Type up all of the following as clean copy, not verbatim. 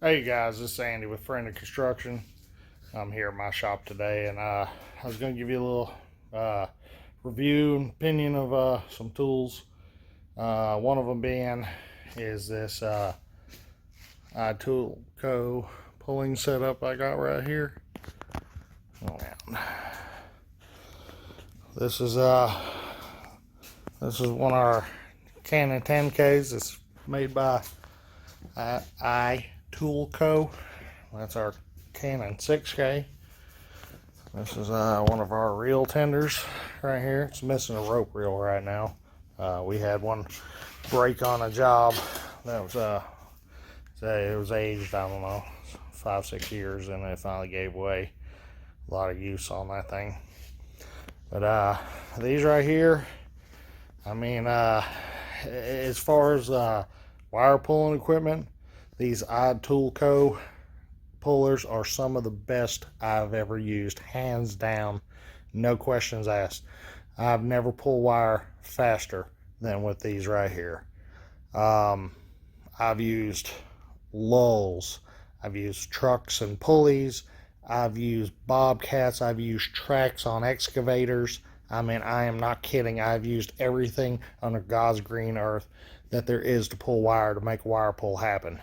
Hey guys, this is Andy with Friendly Construction. I'm here at my shop today, and I was going to give you a little review and opinion of some tools. One of them being is this iTOOLCO pulling setup I got right here. Oh man, this is one of our Canon 10Ks. It's made by iTOOLCO. That's our Canon 6K. This is one of our reel tenders right here. It's missing a rope reel right now. We had one break on a job that was it was aged, I don't know, 5-6 years, and it finally gave way. A lot of use on that thing. But these right here, I mean, as far as wire pulling equipment, these iTOOLCO pullers are some of the best I've ever used, hands down, no questions asked. I've never pulled wire faster than with these right here. I've used lulls, I've used trucks and pulleys, I've used bobcats, I've used tracks on excavators. I mean, I am not kidding. I've used everything under God's green earth that there is to pull wire, to make a wire pull happen,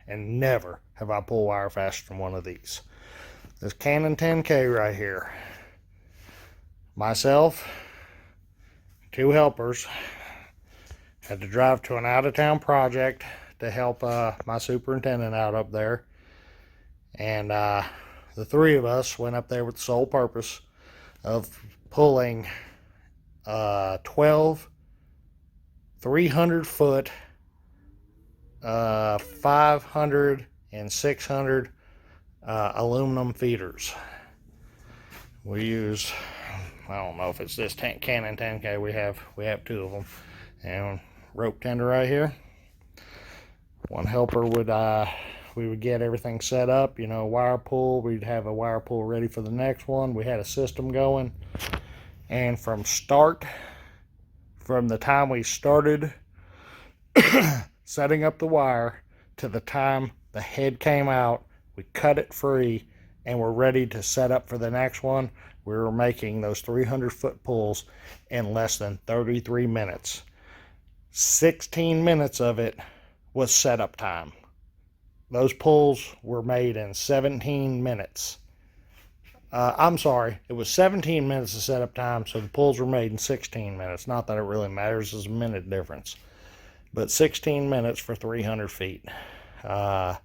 and never have I pulled wire faster than one of these. This Canon 10K right here. Myself, 2 helpers, had to drive to an out-of-town project to help my superintendent out up there. And the 3 of us went up there with the sole purpose of pulling 12 300-foot 500 and 600 aluminum feeders. We used, I don't know if it's this Canon 10K, we have 2 of them, and rope tender right here. One helper would we would get everything set up, you know, wire pull. We'd have a wire pull ready for the next one. We had a system going, and from the time we started setting up the wire to the time the head came out, we cut it free and we're ready to set up for the next one. We were making those 300-foot pulls in less than 33 minutes. 16 minutes of it was setup time. Those pulls were made in 17 minutes. I'm sorry, it was 17 minutes of setup time, so the pulls were made in 16 minutes. Not that it really matters, there's a minute difference. But 16 minutes for 300 feet. I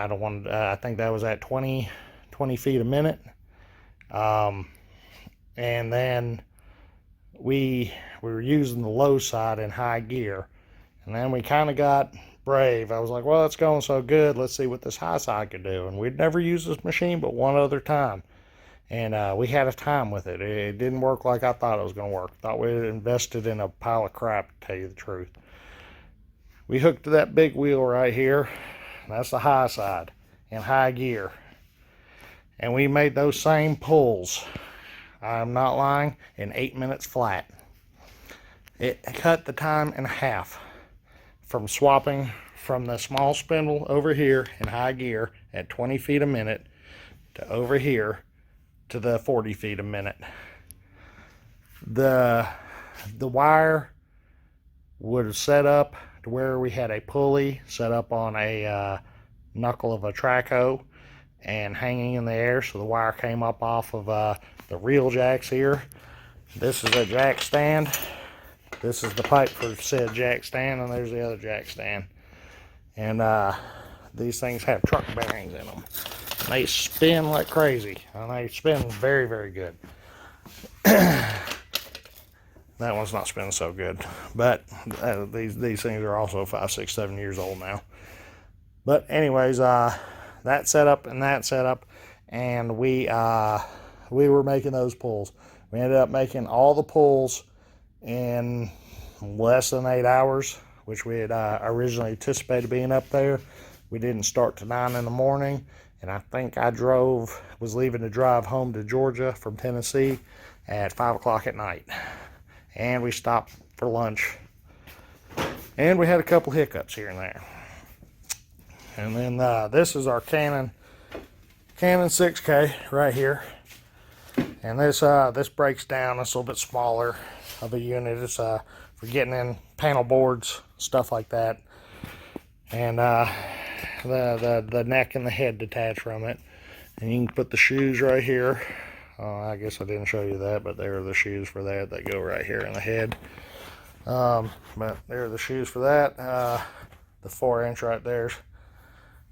don't want. I think that was at 20 feet a minute. And then we were using the low side in high gear, and then we kind of got brave. I was like, well, it's going so good, let's see what this high side could do. And we'd never used this machine but one other time, and we had a time with it. It didn't work like I thought it was going to work. Thought we had invested in a pile of crap, to tell you the truth. We hooked to that big wheel right here. That's the high side in high gear, and we made those same pulls, I'm not lying, in 8 minutes flat. It cut the time in half from swapping from the small spindle over here in high gear at 20 feet a minute to over here to the 40 feet a minute. The wire would set up to where we had a pulley set up on a knuckle of a track hoe and hanging in the air, so the wire came up off of the reel jacks here. This is a jack stand. This is the pipe for said jack stand, and there's the other jack stand. And these things have truck bearings in them. And they spin like crazy, and they spin very, very good. That one's not spinning so good, but these things are also 5, 6, 7 years old now. But anyways, that setup and that setup, and we were making those pulls. We ended up making all the pulls in less than 8 hours, which we had originally anticipated being up there. We didn't start till 9 in the morning, and I think I was leaving to drive home to Georgia from Tennessee at 5 o'clock at night. And we stopped for lunch, and we had a couple hiccups here and there. And then this is our Canon 6K right here. And this breaks down. It's a little bit smaller of a unit. It's for getting in panel boards, stuff like that. And the neck and the head detach from it. And you can put the shoes right here. I guess I didn't show you that, but there are the shoes for that. They go right here in the head. But there are the shoes for that. The 4-inch right there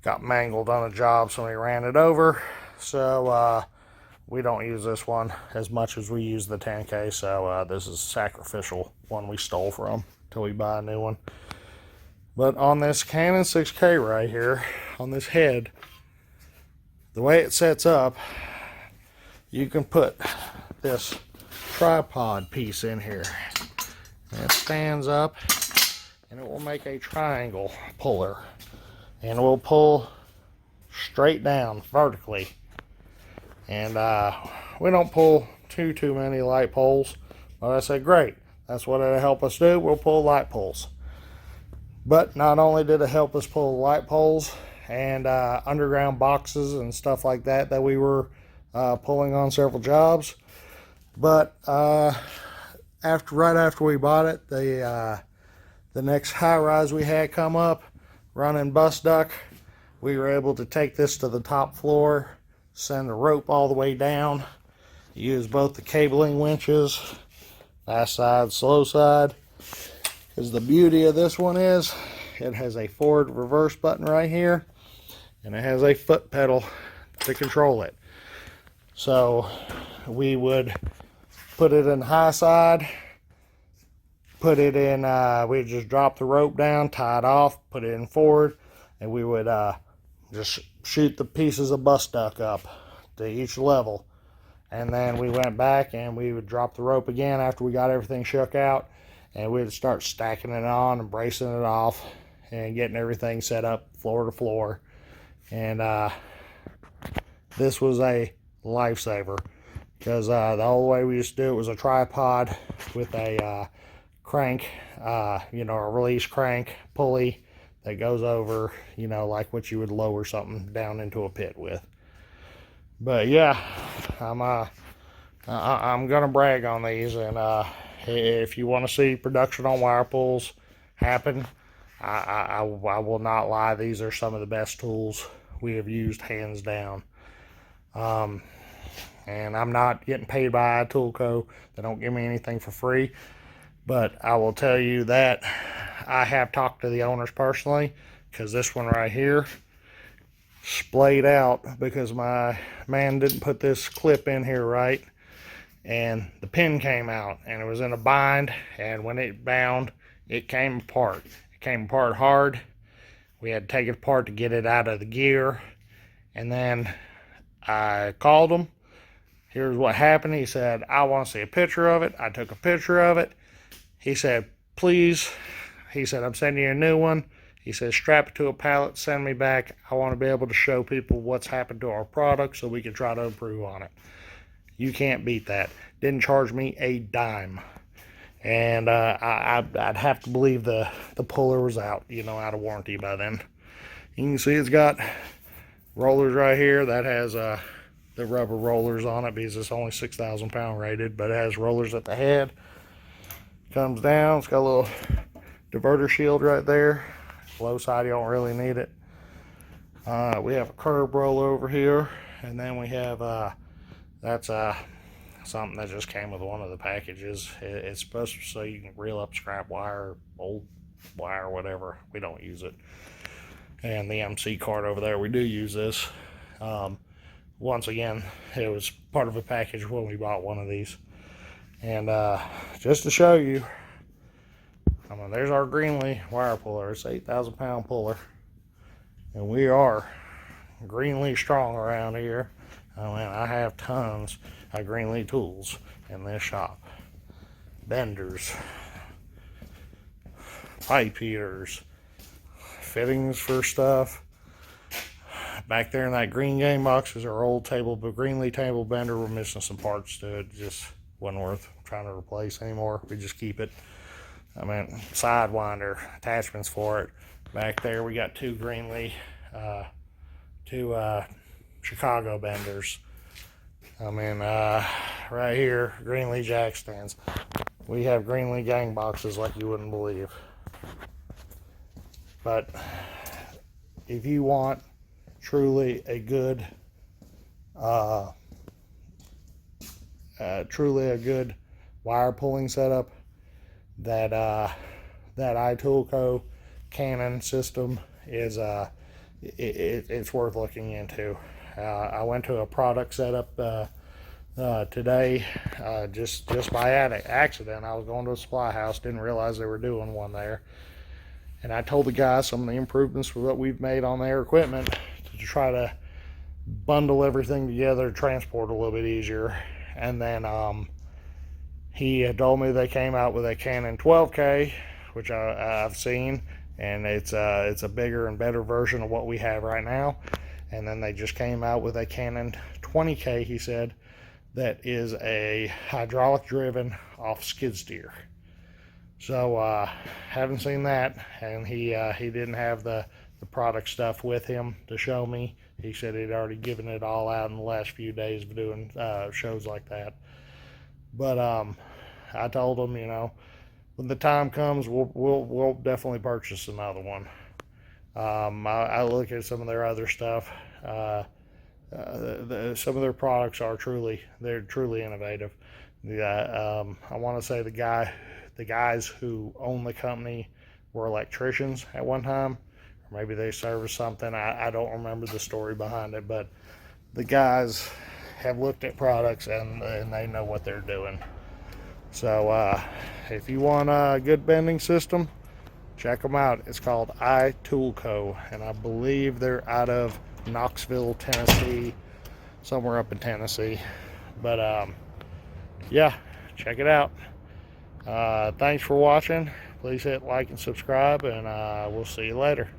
got mangled on a job. Somebody ran it over. So we don't use this one as much as we use the 10K. So this is a sacrificial one we stole from till we buy a new one. But on this Canon 6K right here, on this head, the way it sets up, you can put this tripod piece in here. And it stands up, and it will make a triangle puller. And it will pull straight down vertically. And we don't pull too many light poles. But I said, great, that's what it'll help us do. We'll pull light poles. But not only did it help us pull light poles and underground boxes and stuff like that we were pulling on several jobs, but right after we bought it, the next high rise we had come up running bus duct, we were able to take this to the top floor, send the rope all the way down, use both the cabling winches, fast side, slow side. Because the beauty of this one is it has a forward reverse button right here, and it has a foot pedal to control it. So we would put it in high side, put it in, we'd just drop the rope down, tie it off, put it in forward, and we would just shoot the pieces of bus duct up to each level. And then we went back and we would drop the rope again after we got everything shook out, and we'd start stacking it on and bracing it off and getting everything set up floor to floor. And this was a lifesaver, because the old way we used to do it was a tripod with a crank, a release crank pulley that goes over, like what you would lower something down into a pit with. But yeah, I'm gonna brag on these, and if you want to see production on wire pulls happen, I will not lie, these are some of the best tools we have used, hands down. And I'm not getting paid by iTOOLCO. They don't give me anything for free. But I will tell you that I have talked to the owners personally, because this one right here splayed out because my man didn't put this clip in here right, and the pin came out, and it was in a bind, and when it bound, it came apart. It came apart hard. We had to take it apart to get it out of the gear. And then I called him. Here's what happened. He said, I want to see a picture of it. I took a picture of it. He said, please. He said, I'm sending you a new one. He said, strap it to a pallet, send me back. I want to be able to show people what's happened to our product so we can try to improve on it. You can't beat that. Didn't charge me a dime. And I'd have to believe the puller was out, out of warranty by then. You can see it's got rollers right here. That has the rubber rollers on it because it's only 6,000 pound rated, but it has rollers at the head. Comes down, it's got a little diverter shield right there. Low side, you don't really need it. We have a curb roller over here, and then we have that's something that just came with one of the packages. It's supposed to, so you can reel up scrap wire, old wire, whatever. We don't use it. And the MC card over there, we do use this. Once again, it was part of a package when we bought one of these. And just to show you, there's our Greenlee wire puller. It's 8,000 pound puller, and we are Greenlee strong around here. I have tons of Greenlee tools in this shop. Benders, pipe heaters, fittings for stuff. Back there in that green game box is our old Greenlee table bender. We're missing some parts to it. Just wasn't worth trying to replace anymore. We just keep it. Sidewinder attachments for it. Back there we got two Greenlee to Chicago benders. I mean, right here, Greenlee jack stands. We have Greenlee gang boxes like you wouldn't believe. But if you want truly a good, wire pulling setup, that iTOOLCO Canon system is it's worth looking into. I went to a product setup today, just by accident. I was going to a supply house, didn't realize they were doing one there, and I told the guy some of the improvements for what we've made on their equipment to try to bundle everything together, transport a little bit easier. And then he had told me they came out with a Canon 12K, which I've seen, and it's a bigger and better version of what we have right now. And then they just came out with a Canon 20K, he said, that is a hydraulic driven off skid steer. So haven't seen that, and he didn't have the product stuff with him to show me. He said he'd already given it all out in the last few days of doing shows like that. But I told him, you know, when the time comes, we'll definitely purchase another one. I look at some of their other stuff. Some of their products are truly innovative. I want to say the guys who own the company were electricians at one time, or maybe they serviced something. I don't remember the story behind it, but the guys have looked at products and they know what they're doing. So if you want a good bending system, check them out. It's called iTOOLCO, and I believe they're out of Knoxville, Tennessee, somewhere up in Tennessee. But yeah, check it out. Thanks for watching. Please hit like and subscribe, and we'll see you later.